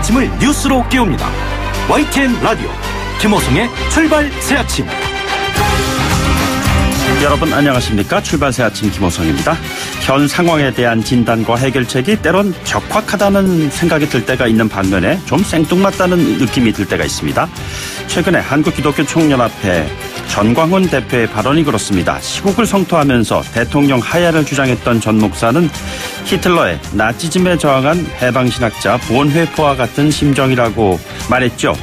아침을 뉴스로 깨웁니다. YTN 라디오 김호성의 출발 새아침. 여러분 안녕하십니까? 출발 새아침 김호성입니다. 현 상황에 대한 진단과 해결책이 때론 적확하다는 생각이 들 때가 있는 반면에 좀 생뚱맞다는 느낌이 들 때가 있습니다. 최근에 한국기독교총연합회 전광훈 대표의 발언이 그렇습니다. 시국을 성토하면서 대통령 하야를 주장했던 전 목사는 히틀러의 나치즘에 저항한 해방신학자 본회포와 같은 심정이라고 말했죠.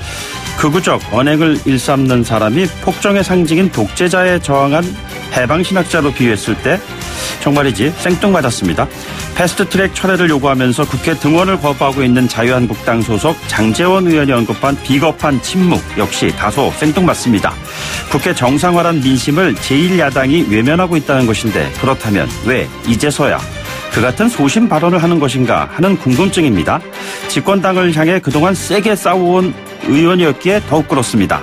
극우적 언행을 일삼는 사람이 폭정의 상징인 독재자에 저항한 해방신학자로 비유했을 때 정말이지 생뚱맞았습니다. 패스트트랙 철회를 요구하면서 국회 등원을 거부하고 있는 자유한국당 소속 장제원 의원이 언급한 비겁한 침묵 역시 다소 생뚱맞습니다. 국회 정상화란 민심을 제1야당이 외면하고 있다는 것인데 그렇다면 왜 이제서야 그 같은 소신 발언을 하는 것인가 하는 궁금증입니다. 집권당을 향해 그동안 세게 싸워온 의원이었기에 더욱 그렇습니다.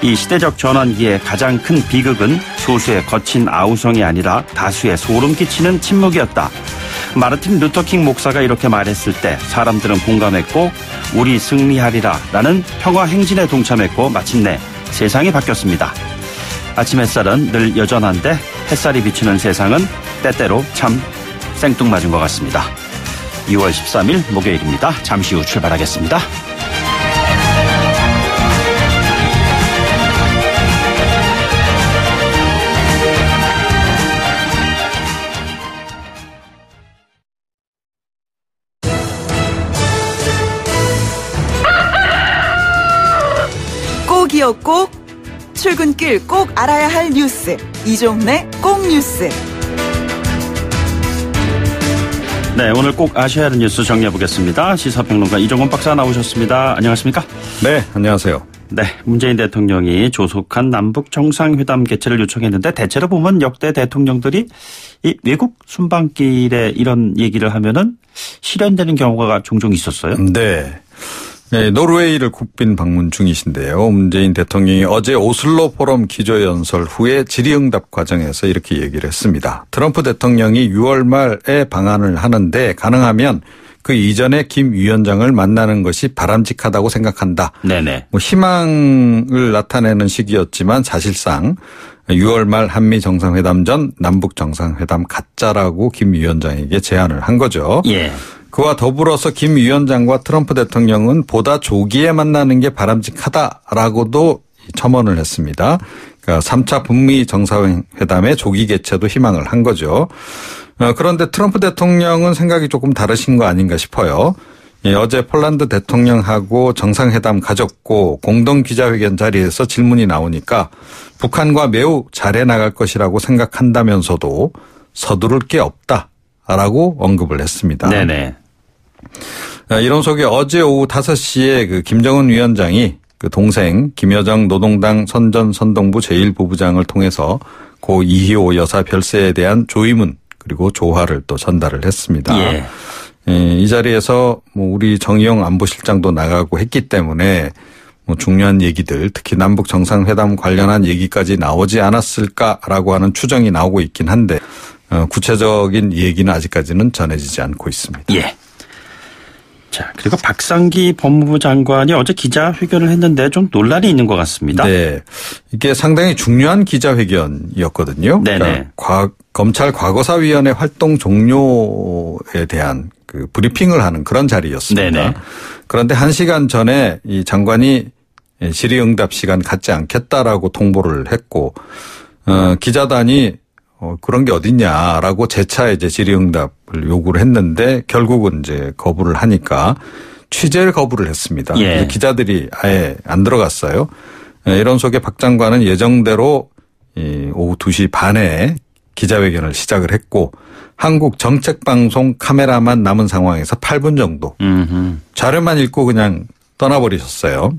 이 시대적 전환기의 가장 큰 비극은 소수의 거친 아우성이 아니라 다수의 소름 끼치는 침묵이었다. 마르틴 루터킹 목사가 이렇게 말했을 때 사람들은 공감했고 우리 승리하리라 라는 평화 행진에 동참했고 마침내 세상이 바뀌었습니다. 아침 햇살은 늘 여전한데 햇살이 비추는 세상은 때때로 참 생뚱맞은 것 같습니다. 2월 13일 목요일입니다. 잠시 후 출발하겠습니다. 꼭이요 꼭, 출근길 꼭 알아야 할 뉴스, 이종래 꼭 뉴스. 네, 오늘 꼭 아셔야 하는 뉴스 정리해보겠습니다. 시사평론가 이종건 박사 나오셨습니다. 안녕하십니까? 네, 안녕하세요. 네, 문재인 대통령이 조속한 남북 정상회담 개최를 요청했는데 대체로 보면 역대 대통령들이 이 외국 순방길에 이런 얘기를 하면은 실현되는 경우가 종종 있었어요. 네, 노르웨이를 국빈 방문 중이신데요. 문재인 대통령이 어제 오슬로 포럼 기조연설 후에 질의응답 과정에서 이렇게 얘기를 했습니다. 트럼프 대통령이 6월 말에 방한을 하는데 가능하면 그 이전에 김 위원장을 만나는 것이 바람직하다고 생각한다. 네네. 희망을 나타내는 시기였지만 사실상 6월 말 한미 정상회담 전 남북 정상회담 갖자라고 김 위원장에게 제안을 한 거죠. 예. 그와 더불어서 김 위원장과 트럼프 대통령은 보다 조기에 만나는 게 바람직하다라고도 첨언을 했습니다. 그러니까 3차 북미 정상회담의 조기 개최도 희망을 한 거죠. 그런데 트럼프 대통령은 생각이 조금 다르신 거 아닌가 싶어요. 어제 폴란드 대통령하고 정상회담 가졌고 공동 기자회견 자리에서 질문이 나오니까 북한과 매우 잘해 나갈 것이라고 생각한다면서도 서두를 게 없다라고 언급을 했습니다. 네네. 이런 속에 어제 오후 5시에 그 김정은 위원장이 그 동생 김여정 노동당 선전선동부 제1부부장을 통해서 고 이희호 여사 별세에 대한 조의문 그리고 조화를 또 전달을 했습니다. 예. 이 자리에서 뭐 우리 정의용 안보실장도 나가고 했기 때문에 뭐 중요한 얘기들 특히 남북 정상회담 관련한 얘기까지 나오지 않았을까라고 하는 추정이 나오고 있긴 한데 구체적인 얘기는 아직까지는 전해지지 않고 있습니다. 예. 자, 그리고 박상기 법무부 장관이 어제 기자회견을 했는데 좀 논란이 있는 것 같습니다. 네. 이게 상당히 중요한 기자회견이었거든요. 네네. 그러니까 검찰 과거사위원회 활동 종료에 대한 그 브리핑을 하는 그런 자리였습니다. 네네. 그런데 1시간 전에 이 장관이 질의응답 시간 갖지 않겠다라고 통보를 했고, 기자단이 그런 게 어딨냐라고 재차 이제 질의응답을 요구를 했는데 결국은 이제 거부를 하니까 취재를 거부를 했습니다. 예. 그래서 기자들이 아예 안 들어갔어요. 이런 속에 박 장관은 예정대로 오후 2시 반에 기자회견을 시작을 했고 한국 정책방송 카메라만 남은 상황에서 8분 정도 자료만 읽고 그냥 떠나버리셨어요.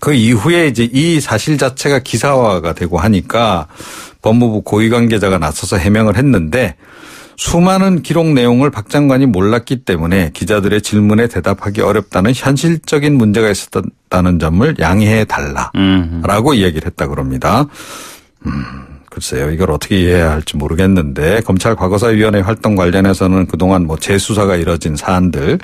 그 이후에 이제 이 사실 자체가 기사화가 되고 하니까 법무부 고위 관계자가 나서서 해명을 했는데 수많은 기록 내용을 박 장관이 몰랐기 때문에 기자들의 질문에 대답하기 어렵다는 현실적인 문제가 있었다는 점을 양해해 달라라고 이야기를 했다 그럽니다. 글쎄요. 이걸 어떻게 이해해야 할지 모르겠는데 검찰 과거사위원회 활동 관련해서는 그동안 뭐 재수사가 이뤄진 사안들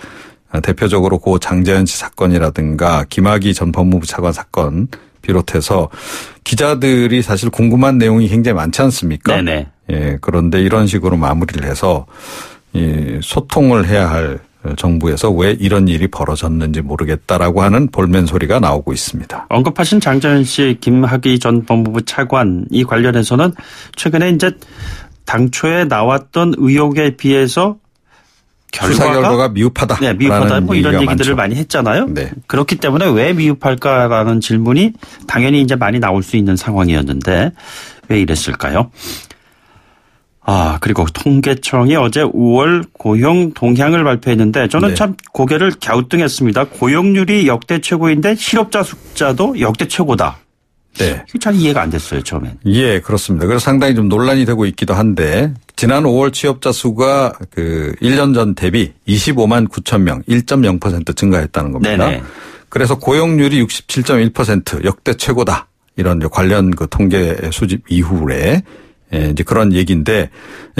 대표적으로 고 장제현 씨 사건이라든가 김학의 전 법무부 차관 사건 비롯해서 기자들이 사실 궁금한 내용이 굉장히 많지 않습니까? 네네. 예, 그런데 이런 식으로 마무리를 해서 이 소통을 해야 할 정부에서 왜 이런 일이 벌어졌는지 모르겠다라고 하는 볼멘 소리가 나오고 있습니다. 언급하신 장제현 씨, 김학의 전 법무부 차관 이 관련해서는 최근에 이제 당초에 나왔던 의혹에 비해서 수사 결과가 미흡하다. 네, 미흡하다. 뭐 이런 얘기들을 많죠. 많이 했잖아요. 네. 그렇기 때문에 왜 미흡할까라는 질문이 당연히 이제 많이 나올 수 있는 상황이었는데 왜 이랬을까요? 그리고 통계청이 어제 5월 고용 동향을 발표했는데 저는 네. 참 고개를 갸우뚱했습니다. 고용률이 역대 최고인데 실업자 숫자도 역대 최고다. 네. 잘 이해가 안 됐어요, 처음엔. 예, 그렇습니다. 그래서 상당히 좀 논란이 되고 있기도 한데 지난 5월 취업자 수가 1년 전 대비 25만 9천 명, 1.0% 증가했다는 겁니다. 네네. 그래서 고용률이 67.1% 역대 최고다. 이런 관련 그 통계 수집 이후에 이제 그런 얘기인데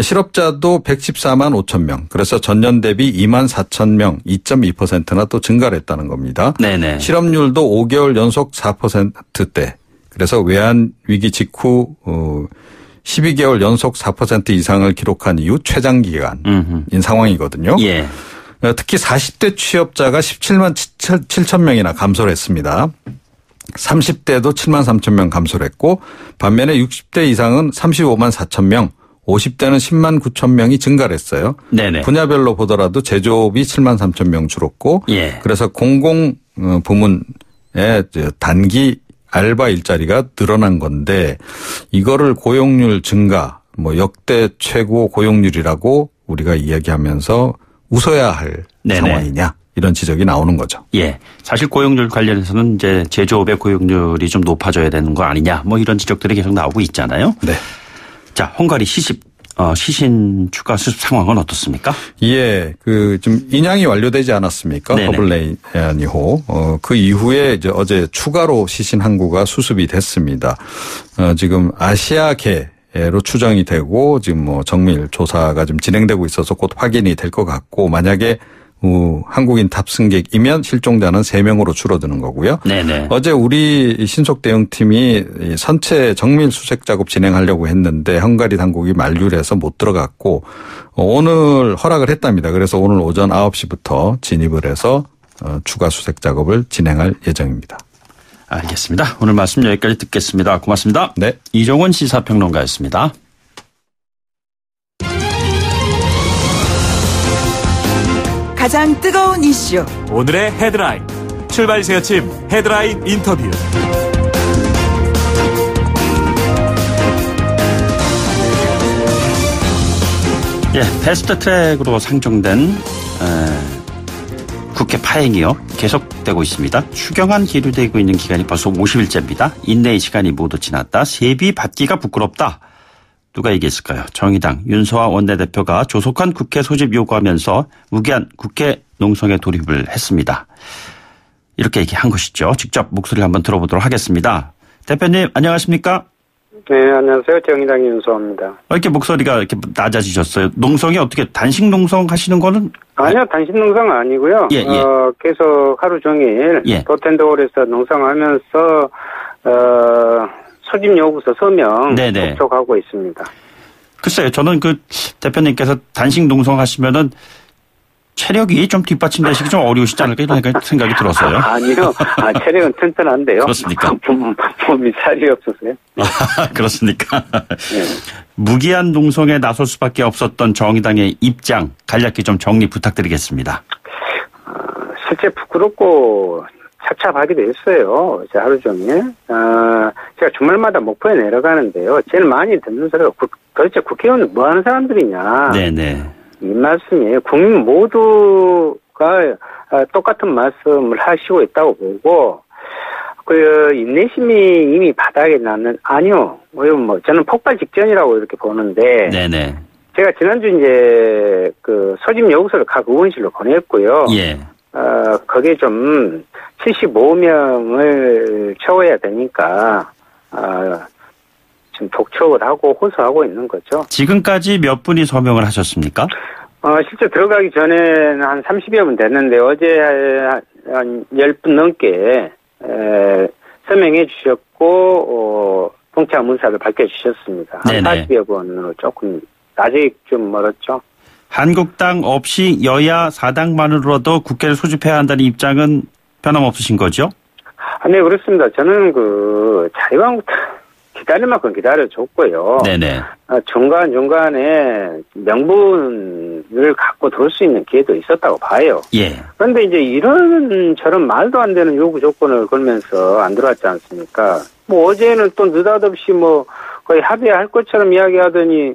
실업자도 114만 5천 명. 그래서 전년 대비 2만 4천 명, 2.2%나 또 증가를 했다는 겁니다. 네네. 실업률도 5개월 연속 4%대. 그래서 외환 위기 직후 12개월 연속 4% 이상을 기록한 이후 최장 기간인 상황이거든요. 예. 특히 40대 취업자가 17만 7천 명이나 감소를 했습니다. 30대도 7만 3천 명 감소를 했고 반면에 60대 이상은 35만 4천 명, 50대는 10만 9천 명이 증가를 했어요. 네네. 분야별로 보더라도 제조업이 7만 3천 명 줄었고 예. 그래서 공공 부문의 단기 알바 일자리가 늘어난 건데 이거를 고용률 증가 역대 최고 고용률이라고 우리가 이야기하면서 웃어야 할 네네. 상황이냐 이런 지적이 나오는 거죠. 예. 사실 고용률 관련해서는 이제 제조업의 고용률이 좀 높아져야 되는 거 아니냐 뭐 이런 지적들이 계속 나오고 있잖아요. 네. 자, 헝가리 시신 추가 수습 상황은 어떻습니까? 예, 좀 인양이 완료되지 않았습니까? 네네. 허블레이니호. 그 이후에 이제 어제 추가로 시신 항구가 수습이 됐습니다. 지금 아시아계로 추정이 되고 지금 정밀 조사가 좀 진행되고 있어서 곧 확인이 될 것 같고 만약에 한국인 탑승객이면 실종자는 3명으로 줄어드는 거고요. 네네. 어제 우리 신속 대응팀이 선체 정밀 수색 작업 진행하려고 했는데 헝가리 당국이 만류를 해서 못 들어갔고 오늘 허락을 했답니다. 그래서 오늘 오전 9시부터 진입을 해서 추가 수색 작업을 진행할 예정입니다. 알겠습니다. 오늘 말씀 여기까지 듣겠습니다. 고맙습니다. 네. 이종원 시사평론가였습니다. 가장 뜨거운 이슈 오늘의 헤드라인 출발 새 아침 헤드라인 인터뷰. 예, 패스트트랙으로 상정된 국회 파행이요 계속되고 있습니다. 추경안 계류되고 있는 기간이 벌써 50일째입니다. 인내의 시간이 모두 지났다. 세비 받기가 부끄럽다. 누가 얘기했을까요? 정의당 윤소아 원내대표가 조속한 국회 소집 요구하면서 무기한 국회 농성에 돌입을 했습니다. 이렇게 얘기한 것이죠. 직접 목소리를 한번 들어보도록 하겠습니다. 대표님 안녕하십니까? 네, 안녕하세요. 정의당 윤소아입니다. 이렇게 목소리가 이렇게 낮아지셨어요. 농성이 어떻게 단식 농성 하시는 거는? 아니요, 단식 농성 아니고요. 예. 계속 하루 종일 도텐더홀에서 농성하면서 소집 요구서 서명 네네. 접촉하고 있습니다. 글쎄요, 저는 대표님께서 단식 농성 하시면은 체력이 좀 뒷받침되시기 좀 어려우시지 않을까 이런 생각이 들어서요. 아니요, 체력은 튼튼한데요. 그렇습니까? 몸이 살이 없어서요. 그렇습니까? 네. 무기한 농성에 나설 수밖에 없었던 정의당의 입장 간략히 좀 정리 부탁드리겠습니다. 실제 부끄럽고 착잡하기도 했어요. 어제 하루 종일. 제가 주말마다 목포에 내려가는데요. 제일 많이 듣는 소리가 도대체 국회의원은 뭐 하는 사람들이냐. 네네. 이 말씀이에요. 국민 모두가 똑같은 말씀을 하시고 있다고 보고, 인내심이 이미 바닥에 나는, 아니요. 저는 폭발 직전이라고 이렇게 보는데. 네네. 제가 지난주 이제 소집 요구서를 각 의원실로 보냈고요. 예. 거기에 좀 75명을 채워야 되니까, 지금 독촉을 하고 호소하고 있는 거죠. 지금까지 몇 분이 서명을 하셨습니까? 실제 들어가기 전에는 한 30여 분 됐는데 어제 한 10분 넘게 서명해 주셨고 동참 의사를 밝혀주셨습니다. 한 네네. 40여 분으로 조금 아직 좀 멀었죠. 한국당 없이 여야 4당만으로도 국회를 소집해야 한다는 입장은 변함없으신 거죠? 네, 그렇습니다. 저는 자유한국당 기다릴 만큼 기다려줬고요. 네네. 중간중간에 명분을 갖고 돌 수 있는 기회도 있었다고 봐요. 예. 그런데 이제 이런저런 말도 안 되는 요구 조건을 걸면서 안 들어왔지 않습니까? 어제는 또 느닷없이 거의 합의할 것처럼 이야기하더니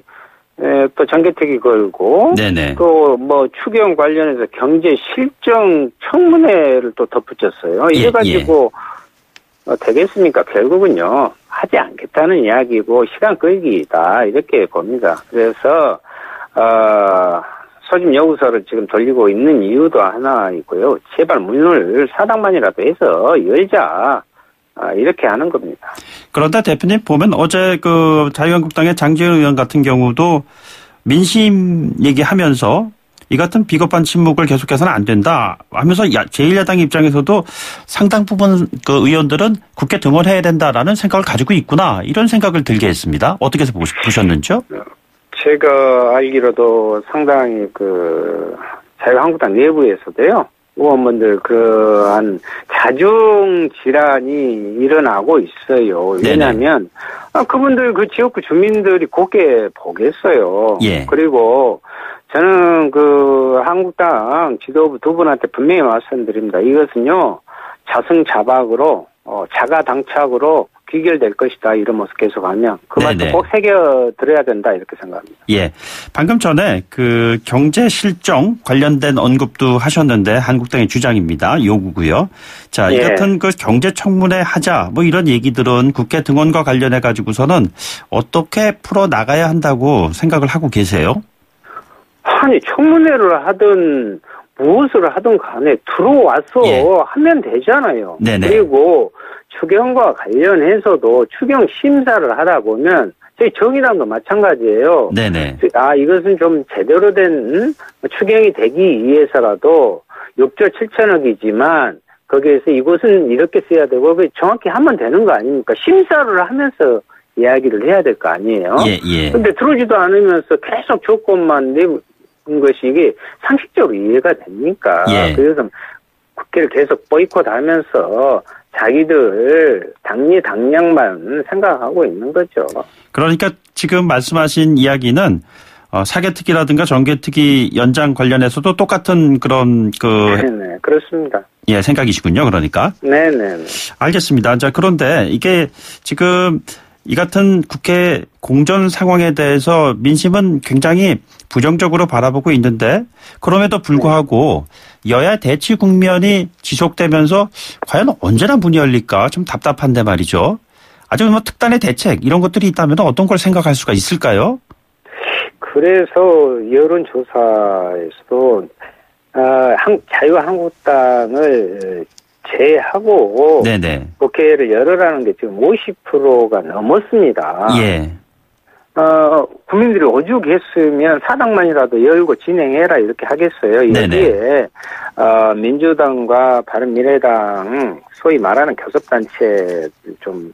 또 정개특위 걸고 네네. 또 추경 관련해서 경제 실정 청문회를 또 덧붙였어요. 예, 이래가지고 되겠습니까? 결국은요 하지 않겠다는 이야기고 시간 끌기다 이렇게 봅니다. 그래서 소집 요구서를 지금 돌리고 있는 이유도 하나 있고요. 제발 문을 사당만이라도 해서 열자. 이렇게 하는 겁니다. 그런데 대표님 보면 어제 자유한국당의 장재현 의원 같은 경우도 민심 얘기하면서 이 같은 비겁한 침묵을 계속해서는 안 된다 하면서 제1야당 입장에서도 상당 부분 의원들은 국회 등원해야 된다라는 생각을 가지고 있구나 이런 생각을 들게 했습니다. 어떻게 보셨는지요? 제가 알기로도 상당히 자유한국당 내부에서도요. 의원분들 그러한 자중 질환이 일어나고 있어요. 왜냐하면 그분들 지역구 주민들이 곱게 보겠어요. 예. 그리고 저는 한국당 지도부 두 분한테 분명히 말씀드립니다. 이것은요 자승자박으로 자가당착으로 귀결될 것이다 이런 모습 계속하면 그 말씀 꼭 새겨들어야 된다 이렇게 생각합니다. 예, 방금 전에 경제 실정 관련된 언급도 하셨는데 한국당의 주장입니다. 요구고요. 자, 이 같은 경제 청문회 하자 이런 얘기들은 국회 등원과 관련해 가지고서는 어떻게 풀어 나가야 한다고 생각을 하고 계세요? 아니 청문회를 하든 무엇을 하든 간에 들어와서 하면 되잖아요. 네네. 그리고 추경과 관련해서도 추경 심사를 하다 보면 저희 정의당도 마찬가지예요. 네네. 이것은 좀 제대로 된 추경이 되기 위해서라도 6조 7천억이지만 거기에서 이것은 이렇게 써야 되고 정확히 하면 되는 거 아닙니까? 심사를 하면서 이야기를 해야 될 거 아니에요. 예. 근데 들어오지도 않으면서 계속 조건만 내는 것이 이게 상식적으로 이해가 됩니까? 예. 그래서 국회를 계속 보이콧하면서 자기들 당량만 생각하고 있는 거죠. 그러니까 지금 말씀하신 이야기는 사개특위라든가 정개특위 연장 관련해서도 똑같은 그런 네네 그렇습니다. 예, 생각이시군요. 그러니까. 네네. 알겠습니다. 자, 그런데 이게 지금 이 같은 국회 공전 상황에 대해서 민심은 굉장히 부정적으로 바라보고 있는데 그럼에도 불구하고 여야 대치 국면이 지속되면서 과연 언제나 문이 열릴까 좀 답답한데 말이죠. 아주 특단의 대책 이런 것들이 있다면 어떤 걸 생각할 수가 있을까요? 그래서 여론조사에서도 자유한국당을 제하고 네네. 국회를 열으라는 게 지금 50%가 넘었습니다. 예. 국민들이 오죽했으면 사당만이라도 열고 진행해라 이렇게 하겠어요. 여기에 민주당과 바른미래당 소위 말하는 교섭단체 좀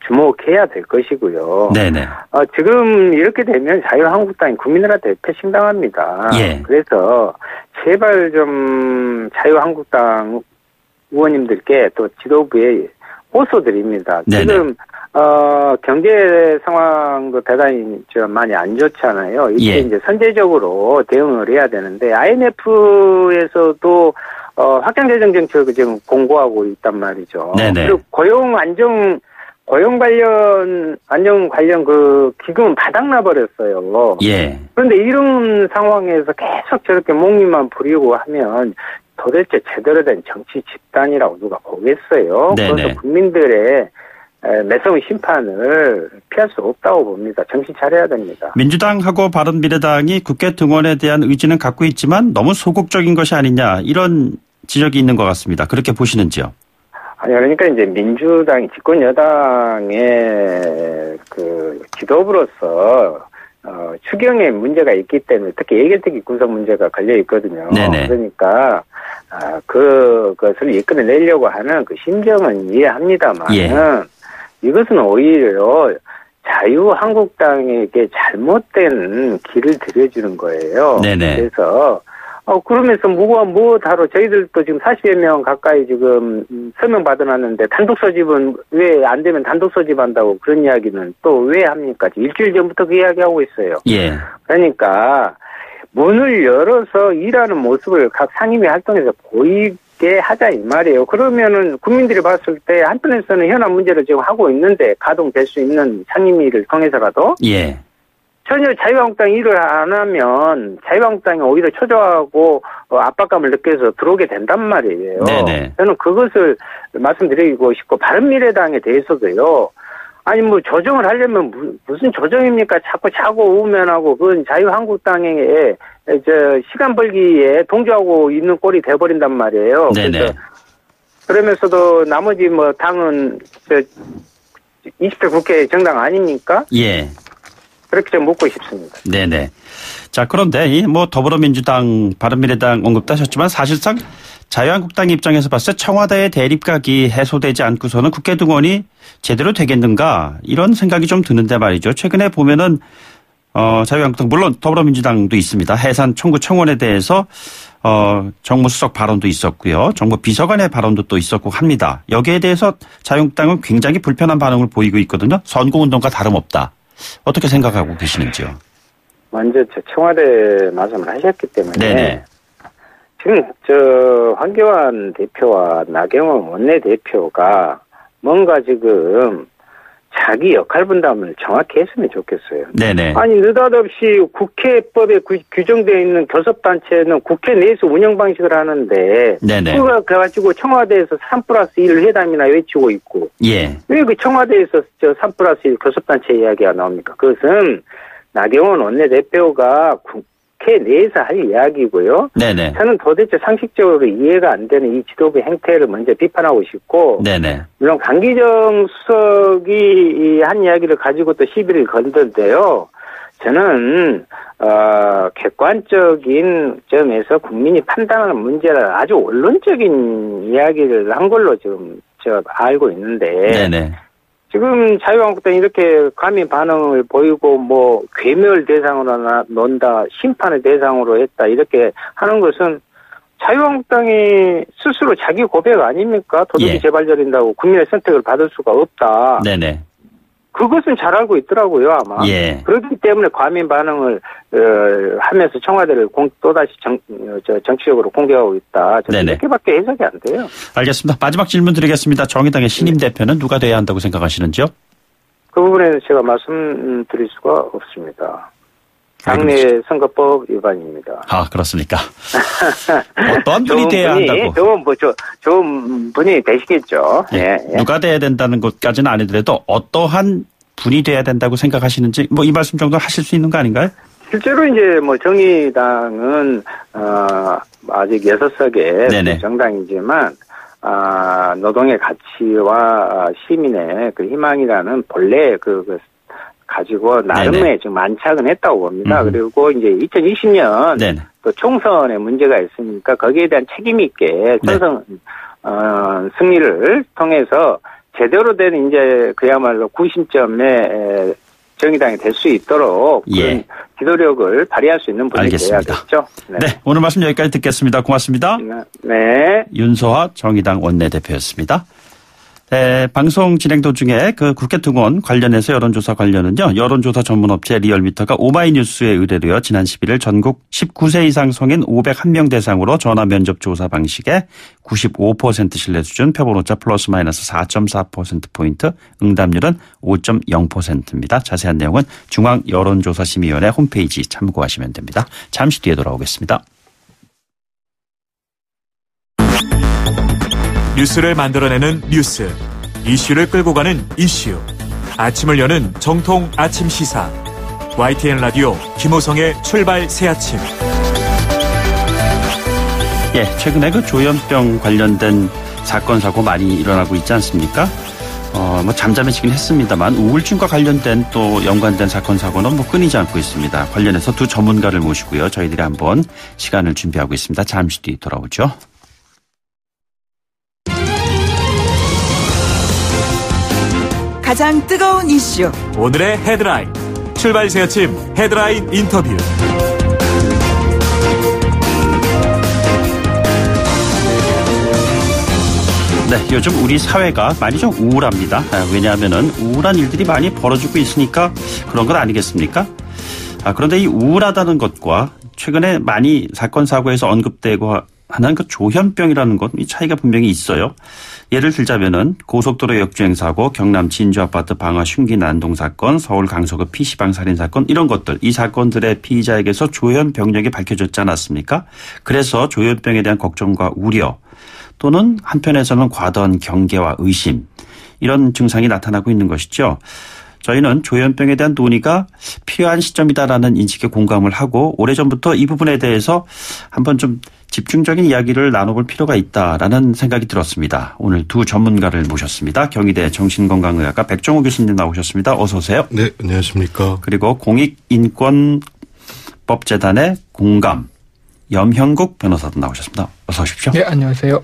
주목해야 될 것이고요. 네네. 지금 이렇게 되면 자유한국당이 국민들한테 패싱당합니다. 예. 그래서 제발 좀 자유한국당 의원님들께 또 지도부에 호소드립니다. 네네. 지금 경제 상황도 대단히 좀 많이 안 좋잖아요. 이때 이제 선제적으로 대응을 해야 되는데 IMF에서도 확장재정 정책을 지금 공고하고 있단 말이죠. 네네. 그리고 고용 안정 관련 기금은 바닥나 버렸어요. 예. 그런데 이런 상황에서 계속 저렇게 목리만 부리고 하면 도대체 제대로 된 정치 집단이라고 누가 보겠어요. 네네. 그래서 국민들의 매서운 심판을 피할 수 없다고 봅니다. 정신 차려야 됩니다. 민주당하고 바른미래당이 국회 등원에 대한 의지는 갖고 있지만 너무 소극적인 것이 아니냐 이런 지적이 있는 것 같습니다. 그렇게 보시는지요? 아니 그러니까 이제 민주당이 집권 여당의 지도부로서 추경 심경에 문제가 있기 때문에 특히 예결특위 구성 문제가 걸려 있거든요. 네네. 그러니까 그것을 이끌어내려고 하는 그 심정은 이해합니다만 이것은 오히려 자유한국당에게 잘못된 길을 들여주는 거예요. 네네. 그래서 그러면서 무엇하러 저희들도 지금 40여 명 가까이 지금 서명 받아놨는데 단독 소집은 왜 안 되면 단독 소집한다고 그런 이야기는 또 왜 합니까? 일주일 전부터 그 이야기하고 있어요. 예. 그러니까 문을 열어서 일하는 모습을 각 상임위 활동에서 보이게 하자 이 말이에요. 그러면은 국민들이 봤을 때 한편에서는 현안 문제를 지금 하고 있는데 가동될 수 있는 상임위를 통해서라도 예. 전혀 자유한국당이 일을 안 하면 자유한국당이 오히려 초조하고 압박감을 느껴서 들어오게 된단 말이에요. 네네. 저는 그것을 말씀드리고 싶고 바른미래당에 대해서도요. 아니 뭐 조정을 하려면 무슨 조정입니까? 자꾸 자고 우면하고 그건 자유한국당에 시간 벌기에 동조하고 있는 꼴이 돼버린단 말이에요. 네네. 그러면서도 나머지 뭐 당은 20대 국회 정당 아닙니까? 예. 그렇게 좀 묻고 싶습니다. 네네. 자, 그런데 이 뭐 더불어민주당, 바른미래당 언급도 하셨지만 사실상 자유한국당 입장에서 봤을 때 청와대의 대립각이 해소되지 않고서는 국회 등원이 제대로 되겠는가 이런 생각이 좀 드는데 말이죠. 최근에 보면은 자유한국당 물론 더불어민주당도 있습니다. 해산 청구 청원에 대해서 정무수석 발언도 있었고요. 정부 비서관의 발언도 또 있었고 합니다. 여기에 대해서 자유한국당은 굉장히 불편한 반응을 보이고 있거든요. 선거운동과 다름없다. 어떻게 생각하고 계시는지요? 먼저 청와대 말씀을 하셨기 때문에 네네. 지금 황교안 대표와 나경원 원내대표가 뭔가 지금 자기 역할 분담을 정확히 했으면 좋겠어요. 네네. 아니 느닷없이 국회법에 규정되어 있는 교섭단체는 국회 내에서 운영 방식을 하는데 네네. 그거 가지고 청와대에서 3+1 회담이나 외치고 있고 예. 왜 그 청와대에서 3+1 교섭단체 이야기가 나옵니까? 그것은 나경원 원내대표가 국회 내에서 할 이야기고요. 네네. 저는 도대체 상식적으로 이해가 안 되는 이 지도부 행태를 먼저 비판하고 싶고 네네. 물론 강기정 수석이 한 이야기를 가지고 또 시비를 걸던데요. 저는 객관적인 점에서 국민이 판단하는 문제를 아주 원론적인 이야기를 한 걸로 지금 알고 있는데 네네. 지금 자유한국당이 이렇게 감히 반응을 보이고 뭐 괴멸 대상으로 논다, 심판의 대상으로 했다 이렇게 하는 것은 자유한국당이 스스로 자기 고백 아닙니까? 도둑이 재발절인다고 국민의 선택을 받을 수가 없다. 네네. 그것은 잘 알고 있더라고요, 아마. 예. 그렇기 때문에 과민 반응을 하면서 청와대를 또다시 정치적으로 공격하고 있다. 저는 네네. 이렇게밖에 해석이 안 돼요. 알겠습니다. 마지막 질문 드리겠습니다. 정의당의 신임 대표는 누가 돼야 한다고 생각하시는지요? 그 부분에는 제가 말씀드릴 수가 없습니다. 당내 선거법 위반입니다. 아, 그렇습니까? 어떠한 분이 돼야 한다고? 좋은 분이 되시겠죠. 예. 예. 누가 돼야 된다는 것까지는 아니더라도 어떠한 분이 돼야 된다고 생각하시는지 뭐 이 말씀 정도 하실 수 있는 거 아닌가요? 실제로 이제 뭐 정의당은 아직 6석의 정당이지만 노동의 가치와 시민의 그 희망이라는 본래 가지고 나름의 좀 만착은 했다고 봅니다. 그리고 이제 2020년 또 총선에 문제가 있으니까 거기에 대한 책임 있게 총선 승리를 통해서 제대로 된 이제 그야말로 구심점에 정의당이 될 수 있도록 그런 기도력을 발휘할 수 있는 분이 돼야겠죠. 네, 오늘 말씀 여기까지 듣겠습니다. 고맙습니다. 네. 윤소아 정의당 원내대표였습니다. 방송 진행 도중에 그 국회 등원 관련해서 여론조사 관련은요. 여론조사 전문업체 리얼미터가 오마이뉴스에 의뢰로요. 지난 11일 전국 19세 이상 성인 501명 대상으로 전화 면접 조사 방식에 95% 신뢰 수준 표본오차 플러스 마이너스 4.4%포인트 응답률은 5.0%입니다. 자세한 내용은 중앙여론조사심의위원회 홈페이지 참고하시면 됩니다. 잠시 뒤에 돌아오겠습니다. 뉴스를 만들어내는 뉴스, 이슈를 끌고 가는 이슈. 아침을 여는 정통 아침 시사. YTN 라디오 김호성의 출발 새아침. 최근에 그 조현병 관련된 사건 사고 많이 일어나고 있지 않습니까? 뭐 잠잠해지긴 했습니다만 우울증과 관련된 또 연관된 사건 사고는 뭐 끊이지 않고 있습니다. 관련해서 두 전문가를 모시고요. 저희들이 한번 시간을 준비하고 있습니다. 잠시 뒤 돌아오죠. 가장 뜨거운 이슈. 오늘의 헤드라인. 출발 새 아침 헤드라인 인터뷰. 네, 요즘 우리 사회가 많이 좀 우울합니다. 왜냐하면은 우울한 일들이 많이 벌어지고 있으니까 그런 것 아니겠습니까? 그런데 이 우울하다는 것과 최근에 많이 사건 사고에서 언급되고 하는 그 조현병이라는 것, 이 차이가 분명히 있어요. 예를 들자면은 고속도로 역주행 사고, 경남 진주 아파트 방화 흉기 난동 사건, 서울 강서구 PC방 살인 사건 이런 것들, 이 사건들의 피의자에게서 조현병력이 밝혀졌지 않았습니까? 그래서 조현병에 대한 걱정과 우려 또는 한편에서는 과도한 경계와 의심 이런 증상이 나타나고 있는 것이죠. 저희는 조현병에 대한 논의가 필요한 시점이다라는 인식에 공감을 하고 오래전부터 이 부분에 대해서 한번 좀 집중적인 이야기를 나눠볼 필요가 있다라는 생각이 들었습니다. 오늘 두 전문가를 모셨습니다. 경희대 정신건강의학과 백종호 교수님 나오셨습니다. 어서 오세요. 네, 안녕하십니까. 그리고 공익인권법재단의 공감 염형국 변호사도 나오셨습니다. 어서 오십시오. 네, 안녕하세요.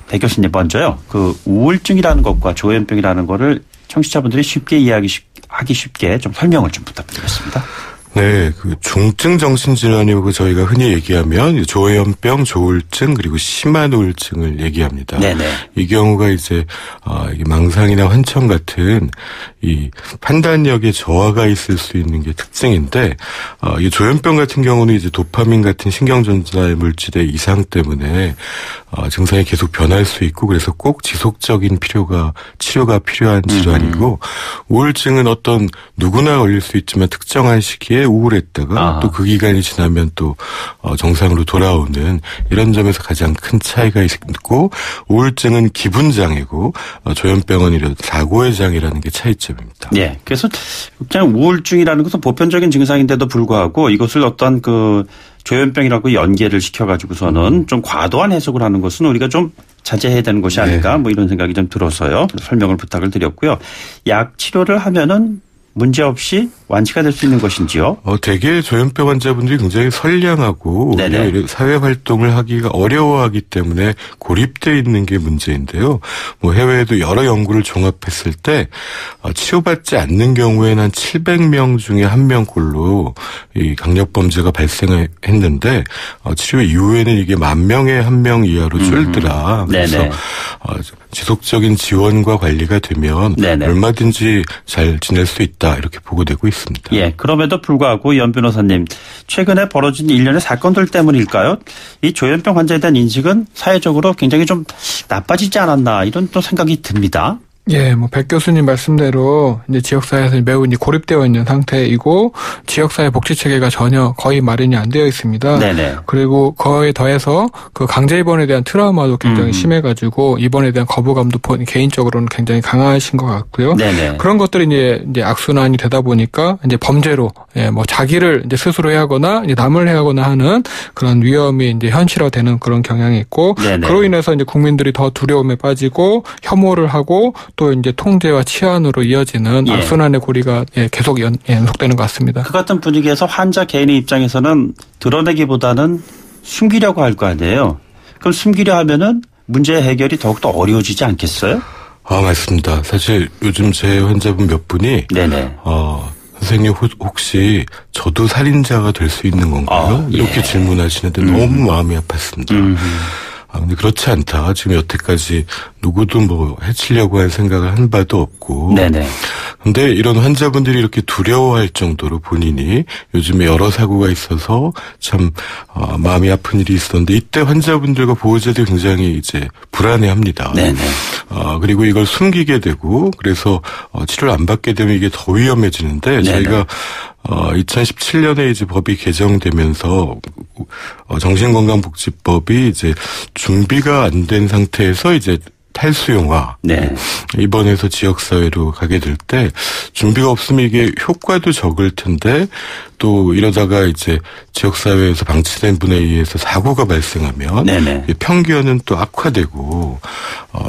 백 교수님 먼저요. 그 우울증이라는 것과 조현병이라는 거를 청취자분들이 쉽게 이해하기 쉽게 좀 설명을 좀 부탁드리겠습니다. 네, 그 중증 정신질환이고 저희가 흔히 얘기하면 조현병, 조울증 그리고 심한 우울증을 얘기합니다. 네네. 이 경우가 이제 이게 망상이나 환청 같은 이 판단력의 저하가 있을 수 있는 게 특징인데 이 조현병 같은 경우는 이제 도파민 같은 신경 전달 물질의 이상 때문에 증상이 계속 변할 수 있고 그래서 꼭 지속적인 치료가 필요한 질환이고 우울증은 어떤 누구나 걸릴 수 있지만 특정한 시기에 우울했다가 또 그 기간이 지나면 또 정상으로 돌아오는 이런 점에서 가장 큰 차이가 있고 우울증은 기분 장애고 조현병은 이런 사고의 장애라는 게 차이점입니다. 네, 그래서 그냥 우울증이라는 것은 보편적인 증상인데도 불구하고 이것을 어떤 그 조현병이라고 연계를 시켜가지고서는 좀 과도한 해석을 하는 것은 우리가 좀 자제해야 되는 것이 아닐까 뭐 이런 생각이 좀 들어서요. 설명을 부탁을 드렸고요. 약 치료를 하면은 문제없이 완치가 될 수 있는 것인지요? 대개 조현병 환자분들이 굉장히 선량하고 사회활동을 하기가 어려워하기 때문에 고립되어 있는 게 문제인데요. 뭐 해외에도 여러 연구를 종합했을 때 치료받지 않는 경우에는 한 700명 중에 1명꼴로 이 강력범죄가 발생했는데 치료 이후에는 이게 10,000명에 1명 이하로 줄더라. 그래서 지속적인 지원과 관리가 되면 얼마든지 잘 지낼 수 있다 이렇게 보고되고 있습니다. 예, 그럼에도 불구하고 연 변호사님 최근에 벌어진 일련의 사건들 때문일까요? 이 조현병 환자에 대한 인식은 사회적으로 굉장히 좀 나빠지지 않았나 이런 또 생각이 듭니다. 예, 뭐 백 교수님 말씀대로 이제 지역사회에서 매우 이제 고립되어 있는 상태이고 지역사회 복지 체계가 전혀 거의 마련이 안 되어 있습니다. 네네. 그리고 거기에 더해서 그 강제 입원에 대한 트라우마도 굉장히 심해가지고 입원에 대한 거부감도 개인적으로는 굉장히 강하신 것 같고요. 네네. 그런 것들이 이제 악순환이 되다 보니까 이제 범죄로 뭐 자기를 이제 스스로 해하거나 이제 남을 해하거나 하는 그런 위험이 이제 현실화되는 그런 경향이 있고 네네. 그로 인해서 이제 국민들이 더 두려움에 빠지고 혐오를 하고 또 이제 통제와 치안으로 이어지는 악순환의 고리가 계속 연속되는 것 같습니다. 그 같은 분위기에서 환자 개인의 입장에서는 드러내기보다는 숨기려고 할 거 아니에요. 그럼 숨기려 하면은 문제 해결이 더욱더 어려워지지 않겠어요? 맞습니다. 사실 요즘 제 환자분 몇 분이 선생님 혹시 저도 살인자가 될 수 있는 건가요? 이렇게 질문하시는데 너무 마음이 아팠습니다. 근데 그렇지 않다. 지금 여태까지 누구도 뭐 해치려고 할 생각을 한 바도 없고. 네네. 근데 이런 환자분들이 이렇게 두려워할 정도로 본인이 요즘에 여러 사고가 있어서 참 마음이 아픈 일이 있었는데 이때 환자분들과 보호자들이 굉장히 이제 불안해합니다. 네네. 그리고 이걸 숨기게 되고 그래서 치료를 안 받게 되면 이게 더 위험해지는데 네네. 저희가 2017년에 이제 법이 개정되면서 정신건강복지법이 이제 준비가 안 된 상태에서 이제 탈수용화. 네. 입원해서 지역사회로 가게 될 때 준비가 없으면 이게 효과도 적을 텐데 또 이러다가 이제 지역사회에서 방치된 분에 의해서 사고가 발생하면 평기현은 또 악화되고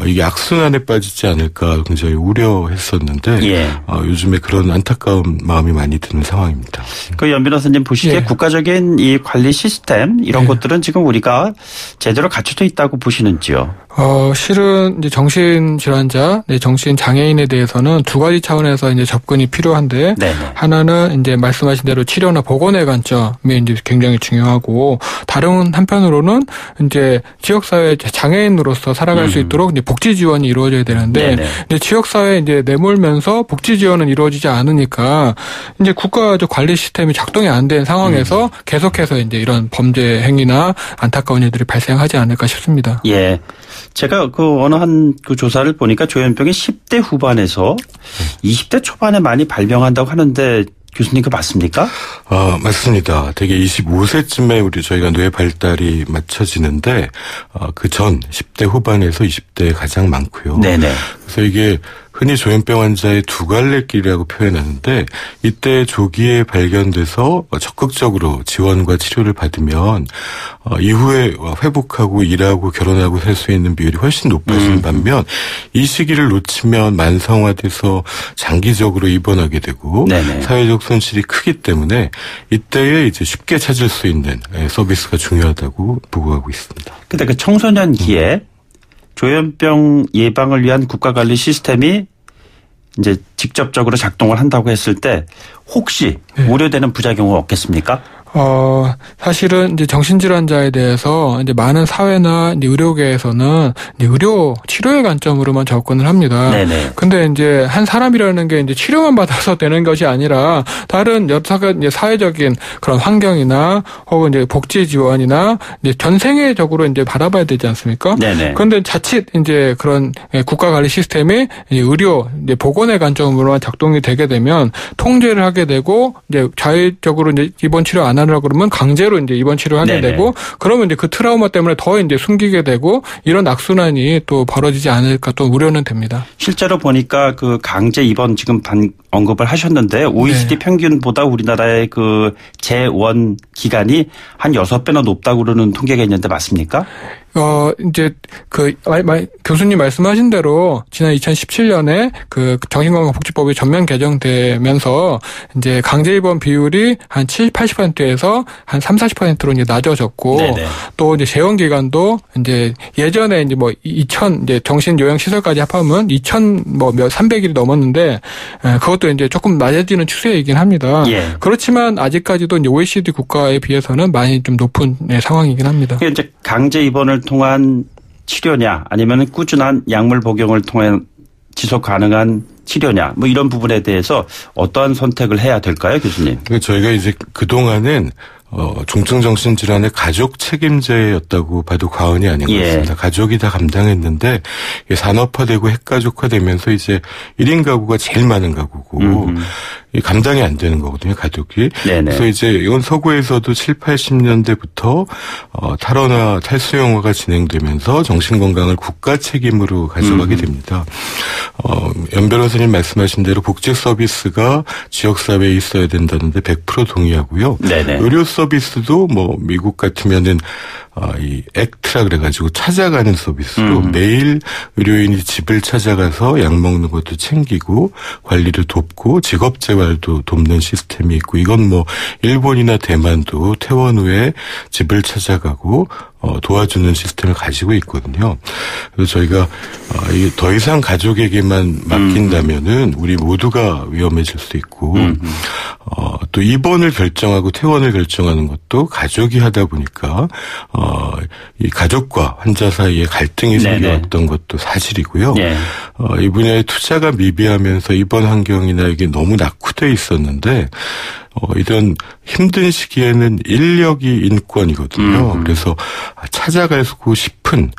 이게 악순환에 빠지지 않을까 굉장히 우려했었는데 요즘에 그런 안타까운 마음이 많이 드는 상황입니다. 그 연 변호사님 보시기에 국가적인 이 관리 시스템 이런 것들은 지금 우리가 제대로 갖춰져 있다고 보시는지요? 실은 이제 정신질환자, 정신장애인에 대해서는 두 가지 차원에서 이제 접근이 필요한데 하나는 이제 말씀하신 대로 치료나 보건의 관점이 이제 굉장히 중요하고 다른 한편으로는 이제 지역사회 장애인으로서 살아갈 수 있도록 이제 복지 지원이 이루어져야 되는데 이제 지역사회에 이제 내몰면서 복지 지원은 이루어지지 않으니까 이제 국가적 관리 시스템이 작동이 안 된 상황에서 계속해서 이제 이런 범죄 행위나 안타까운 일들이 발생하지 않을까 싶습니다. 예. 제가 어느 한 그 조사를 보니까 조현병이 10대 후반에서 20대 초반에 많이 발병한다고 하는데 교수님, 그 맞습니까? 맞습니다. 되게 25세쯤에 저희가 뇌 발달이 맞춰지는데, 그 전 10대 후반에서 20대에 가장 많고요. 네네. 그래서 이게 흔히 조현병 환자의 두 갈래길이라고 표현하는데, 이때 조기에 발견돼서 적극적으로 지원과 치료를 받으면, 이후에 회복하고 일하고 결혼하고 살 수 있는 비율이 훨씬 높아지는 반면, 이 시기를 놓치면 만성화돼서 장기적으로 입원하게 되고, 사회적 손실이 크기 때문에 이때에 이제 쉽게 찾을 수 있는 서비스가 중요하다고 보고하고 있습니다. 근데 그 청소년기에 조현병 예방을 위한 국가관리 시스템이 이제 직접적으로 작동을 한다고 했을 때 혹시 우려되는 부작용은 없겠습니까? 사실은 이제 정신질환자에 대해서 이제 많은 사회나 이제 의료계에서는 이제 의료 치료의 관점으로만 접근을 합니다. 근데 이제 한 사람이라는 게 이제 치료만 받아서 되는 것이 아니라 다른 여러 이제 사회적인 그런 환경이나 혹은 이제 복지 지원이나 이제 전생애적으로 이제 받아봐야 되지 않습니까? 그런데 자칫 이제 그런 국가 관리 시스템이 의료 이제 보건의 관점으로만 작동이 되게 되면 통제를 하게 되고 이제 자의적으로 이제 입원 치료 안 하느라 그러면 강제로 이제 입원 치료하게 되고 그러면 이제 그 트라우마 때문에 더 이제 숨기게 되고 이런 악순환이 또 벌어지지 않을까 또 우려는 됩니다. 실제로 보니까 그 강제 입원 지금 언급을 하셨는데 OECD 평균보다 우리나라의 그 재원 기간이 한 6배나 높다고 그러는 통계가 있는데 맞습니까? 이제 교수님 말씀하신 대로 지난 2017년에 그 정신건강복지법이 전면 개정되면서 이제 강제 입원 비율이 한 70-80%에서 한 30-40%로 이제 낮아졌고 또 이제 재원 기간도 이제 예전에 이제 뭐 2000 이제 정신 요양 시설까지 합하면 300일이 넘었는데 그것도 이제 조금 낮아지는 추세이긴 합니다. 그렇지만 아직까지도 이제 OECD 국가에 비해서는 많이 좀 높은 상황이긴 합니다. 이제 강제 입원을 통한 치료냐 아니면 꾸준한 약물 복용을 통한 지속 가능한 치료냐 뭐 이런 부분에 대해서 어떠한 선택을 해야 될까요, 교수님? 저희가 이제 그동안은 중증 정신질환의 가족 책임제였다고 봐도 과언이 아닌 것 같습니다. 가족이 다 감당했는데 산업화되고 핵가족화되면서 이제 1인 가구가 제일 많은 가구고 감당이 안 되는 거거든요, 가족이. 그래서 이제 이건 서구에서도 7, 80년대부터 탈원화, 탈수용화가 진행되면서 정신건강을 국가 책임으로 가져가게 됩니다. 연 변호사님 말씀하신 대로 복지 서비스가 지역사회에 있어야 된다는데 100% 동의하고요. 의료 서비스도 뭐 미국 같으면은 이 액트라 그래가지고 찾아가는 서비스로 매일 의료인이 집을 찾아가서 약 먹는 것도 챙기고 관리를 돕고 직업재활도 돕는 시스템이 있고 이건 뭐 일본이나 대만도 퇴원 후에 집을 찾아가고 도와주는 시스템을 가지고 있거든요. 그래서 저희가 더 이상 가족에게만 맡긴다면은 우리 모두가 위험해질 수 있고 또 입원을 결정하고 퇴원을 결정하는 것도 가족이 하다 보니까 이 가족과 환자 사이에 갈등이 생겨왔던 것도 사실이고요. 이 분야의 투자가 미비하면서 입원 환경이나 이게 너무 낙후돼 있었는데 이런 힘든 시기에는 인력이 인권이거든요. 그래서 찾아가고 싶은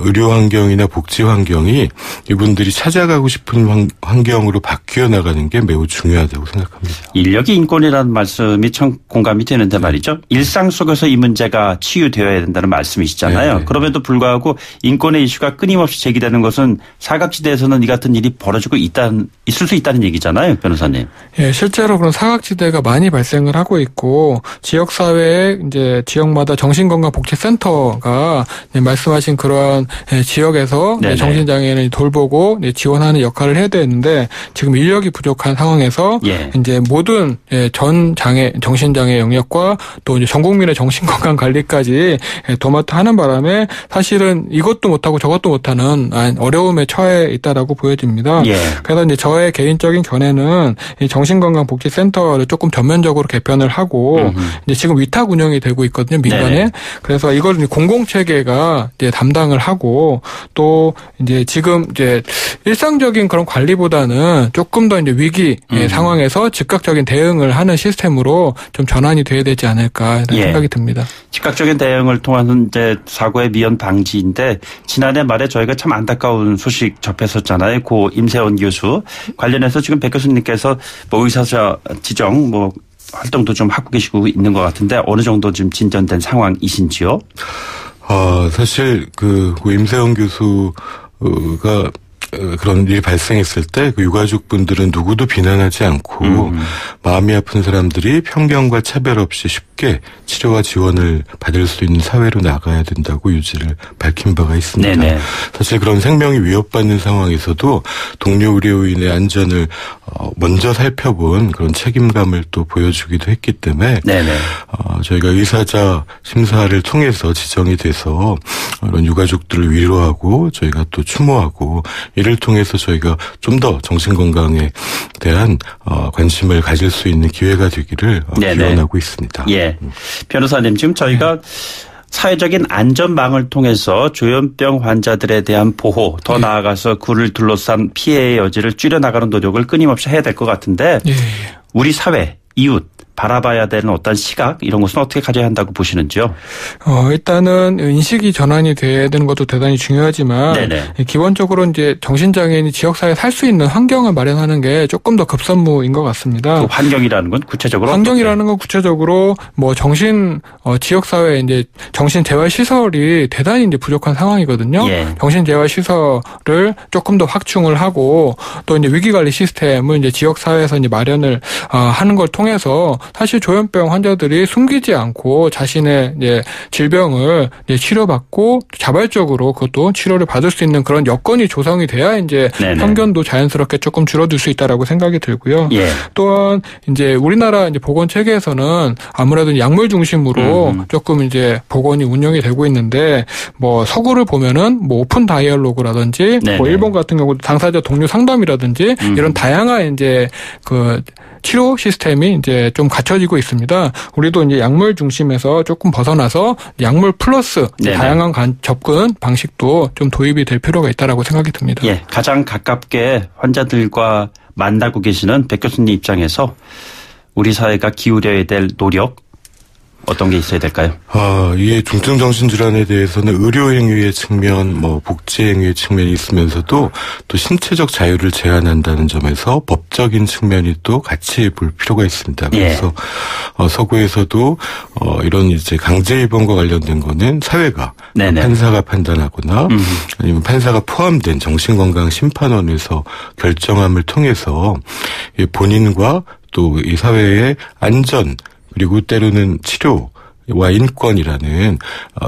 의료 환경이나 복지 환경이 이분들이 찾아가고 싶은 환경으로 바뀌어 나가는 게 매우 중요하다고 생각합니다. 인력이 인권이라는 말씀이 참 공감이 되는데 말이죠. 일상 속에서 이 문제가 치유되어야 된다는 말씀이시잖아요. 네. 그럼에도 불구하고 인권의 이슈가 끊임없이 제기되는 것은 사각지대에서는 이 같은 일이 벌어지고 있을 수 있다는 얘기잖아요, 변호사님. 예, 실제로 그런 사각지대가 많이 발생을 하고 있고 지역사회에 이제 지역마다 정신건강복지센터가 말씀하신 그러한 지역에서 정신장애인을 돌보고 지원하는 역할을 해야 되는데 지금 인력이 부족한 상황에서 이제 모든 전 정신장애 영역과 또 이제 전 국민의 정신건강 관리까지 도맡아 하는 바람에 사실은 이것도 못하고 저것도 못하는 어려움에 처해 있다라고 보여집니다. 그래서 이제 저의 개인적인 견해는 이 정신건강복지센터를 조금 전면적으로 개편을 하고 이제 지금 위탁 운영이 되고 있거든요, 민간에. 그래서 이걸 공공체계가 이제 담당을 하고 또 이제 지금 이제 일상적인 그런 관리보다는 조금 더 이제 위기 상황에서 즉각적인 대응을 하는 시스템으로 좀 전환이 돼야 되지 않을까 이런 생각이 듭니다. 즉각적인 대응을 통한 이제 사고의 미연 방지인데 지난해 말에 저희가 참 안타까운 소식 접했었잖아요. 고 임세원 교수 관련해서 지금 백 교수님께서 뭐 의사자 지정 뭐 활동도 좀 하고 계시고 있는 것 같은데 어느 정도 지금 진전된 상황이신지요? 사실 고 임세원 교수가 그런 일이 발생했을 때 그 유가족 분들은 누구도 비난하지 않고 마음이 아픈 사람들이 편견과 차별 없이 쉽게 치료와 지원을 받을 수 있는 사회로 나가야 된다고 유지를 밝힌 바가 있습니다. 네네. 사실 그런 생명이 위협받는 상황에서도 동료 의료인의 안전을 먼저 살펴본 그런 책임감을 또 보여주기도 했기 때문에 저희가 의사자 심사를 통해서 지정이 돼서 이런 유가족들을 위로하고 저희가 또 추모하고 이를 통해서 저희가 좀 더 정신건강에 대한 관심을 가질 수 있는 기회가 되기를 기원하고 있습니다. 예, 변호사님 지금 저희가 사회적인 안전망을 통해서 조현병 환자들에 대한 보호, 더 나아가서 그를 둘러싼 피해의 여지를 줄여나가는 노력을 끊임없이 해야 될 것 같은데 우리 사회, 이웃 바라봐야 되는 어떤 시각 이런 것은 어떻게 가져야 한다고 보시는지요? 일단은 인식이 전환이 돼야 되는 것도 대단히 중요하지만 기본적으로 이제 정신장애인이 지역사회에 살 수 있는 환경을 마련하는 게 조금 더 급선무인 것 같습니다. 그 환경이라는 건 구체적으로 환경이라는 건 구체적으로 뭐 지역사회 이제 정신재활시설이 대단히 이제 부족한 상황이거든요. 정신재활시설을 조금 더 확충을 하고 또 이제 위기관리 시스템을 이제 지역사회에서 이제 마련을 하는 걸 통해서 사실 조현병 환자들이 숨기지 않고 자신의 이제 질병을 이제 치료받고 자발적으로 그것도 치료를 받을 수 있는 그런 여건이 조성이 돼야 이제 편견도 자연스럽게 조금 줄어들 수 있다라고 생각이 들고요. 또한 이제 우리나라 이제 보건 체계에서는 아무래도 약물 중심으로 조금 이제 보건이 운영이 되고 있는데 뭐 서구를 보면은 뭐 오픈 다이얼로그라든지 뭐 일본 같은 경우 당사자 동료 상담이라든지 이런 다양한 이제 그 치료 시스템이 이제 좀 갖춰지고 있습니다. 우리도 이제 약물 중심에서 조금 벗어나서 약물 플러스 다양한 접근 방식도 좀 도입이 될 필요가 있다라고 생각이 듭니다. 가장 가깝게 환자들과 만나고 계시는 백 교수님 입장에서 우리 사회가 기울여야 될 노력 어떤 게 있어야 될까요? 이 중증 정신질환에 대해서는 의료행위의 측면, 복지행위의 측면이 있으면서도 또 신체적 자유를 제한한다는 점에서 법적인 측면이 또 같이 볼 필요가 있습니다. 그래서 서구에서도 이런 이제 강제 입원과 관련된 거는 사회가 판사가 판단하거나 아니면 판사가 포함된 정신건강 심판원에서 결정함을 통해서 본인과 또 이 사회의 안전 그리고 때로는 치료와 인권이라는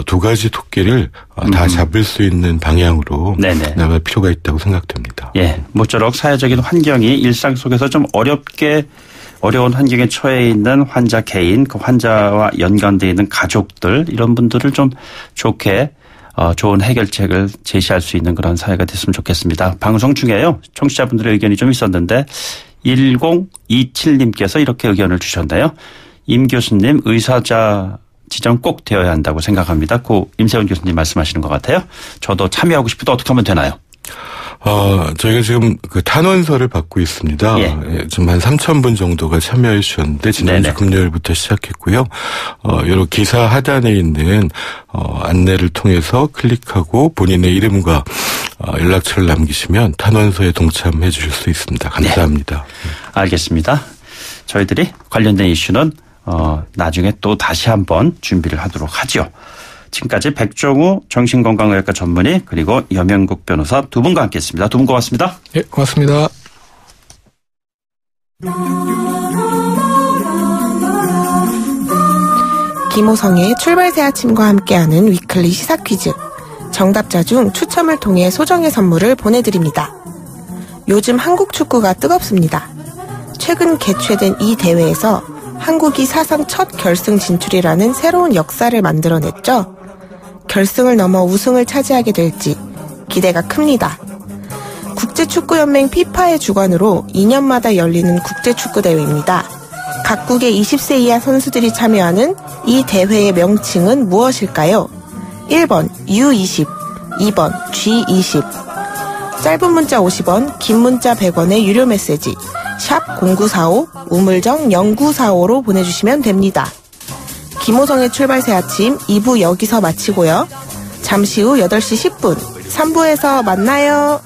두 가지 토끼를 다 잡을 수 있는 방향으로 나갈 필요가 있다고 생각됩니다. 모쪼록 사회적인 환경이 일상 속에서 좀 어려운 환경에 처해 있는 환자 개인, 그 환자와 연관되어 있는 가족들 이런 분들을 좀 좋게 좋은 해결책을 제시할 수 있는 그런 사회가 됐으면 좋겠습니다. 방송 중에요. 청취자분들의 의견이 좀 있었는데 1027님께서 이렇게 의견을 주셨네요. 임 교수님 의사자 지정 꼭 되어야 한다고 생각합니다. 고 임세원 교수님 말씀하시는 것 같아요. 저도 참여하고 싶어도 어떻게 하면 되나요? 저희가 지금 그 탄원서를 받고 있습니다. 예. 좀 한 3,000분 정도가 참여해 주셨는데, 지난주 금요일부터 시작했고요. 여러 기사 하단에 있는, 안내를 통해서 클릭하고 본인의 이름과, 연락처를 남기시면 탄원서에 동참해 주실 수 있습니다. 감사합니다. 네. 알겠습니다. 저희들이 관련된 이슈는, 나중에 또 다시 한번 준비를 하도록 하죠. 지금까지 백종우 정신건강의학과 전문의 그리고 염영국 변호사 두 분과 함께했습니다. 두 분 고맙습니다. 예, 고맙습니다. 김호성의 출발새 아침과 함께하는 위클리 시사 퀴즈. 정답자 중 추첨을 통해 소정의 선물을 보내드립니다. 요즘 한국 축구가 뜨겁습니다. 최근 개최된 이 대회에서 한국이 사상 첫 결승 진출이라는 새로운 역사를 만들어냈죠. 결승을 넘어 우승을 차지하게 될지 기대가 큽니다. 국제축구연맹 피파의 주관으로 2년마다 열리는 국제축구대회입니다. 각국의 20세 이하 선수들이 참여하는 이 대회의 명칭은 무엇일까요? 1번 U20, 2번 G20. 짧은 문자 50원, 긴 문자 100원의 유료 메시지 샵 0945 우물정 0945로 보내주시면 됩니다. 김호성의 출발새 아침 2부 여기서 마치고요. 잠시 후 8시 10분 3부에서 만나요.